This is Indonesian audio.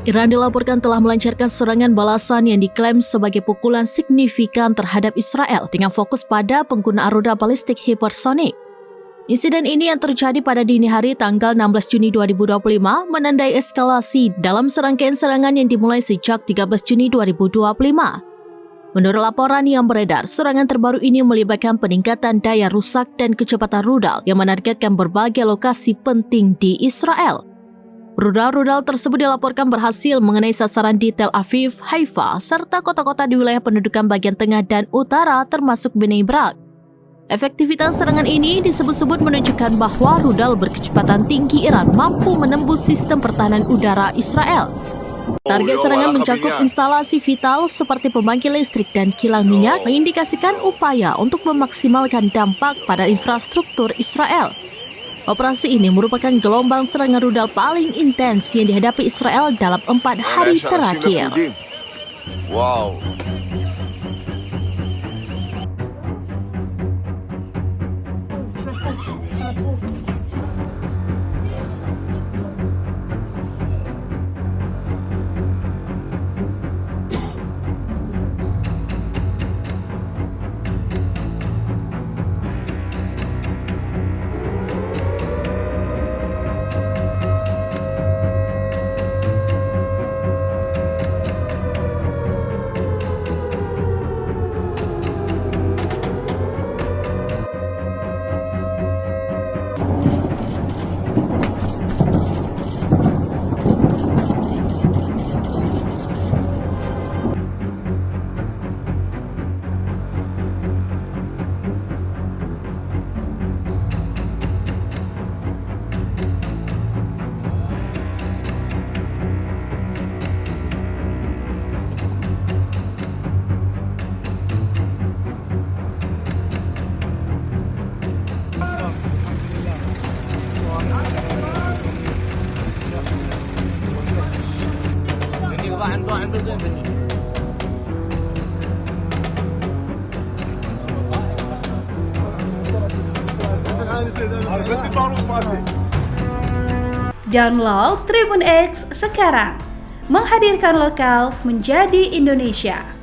Iran dilaporkan telah melancarkan serangan balasan yang diklaim sebagai pukulan signifikan terhadap Israel dengan fokus pada penggunaan rudal balistik hipersonik. Insiden ini yang terjadi pada dini hari tanggal 16 Juni 2025 menandai eskalasi dalam serangkaian serangan yang dimulai sejak 13 Juni 2025. Menurut laporan yang beredar, serangan terbaru ini melibatkan peningkatan daya rusak dan kecepatan rudal yang menargetkan berbagai lokasi penting di Israel. Rudal-rudal tersebut dilaporkan berhasil mengenai sasaran di Tel Aviv, Haifa, serta kota-kota di wilayah pendudukan bagian tengah dan utara termasuk Bnei Brak. Efektivitas serangan ini disebut-sebut menunjukkan bahwa rudal berkecepatan tinggi Iran mampu menembus sistem pertahanan udara Israel. Target serangan mencakup instalasi vital seperti pembangkit listrik dan kilang minyak, mengindikasikan upaya untuk memaksimalkan dampak pada infrastruktur Israel. Operasi ini merupakan gelombang serangan rudal paling intens yang dihadapi Israel dalam 4 hari terakhir. Wow. Download Tribun X sekarang, menghadirkan lokal menjadi Indonesia.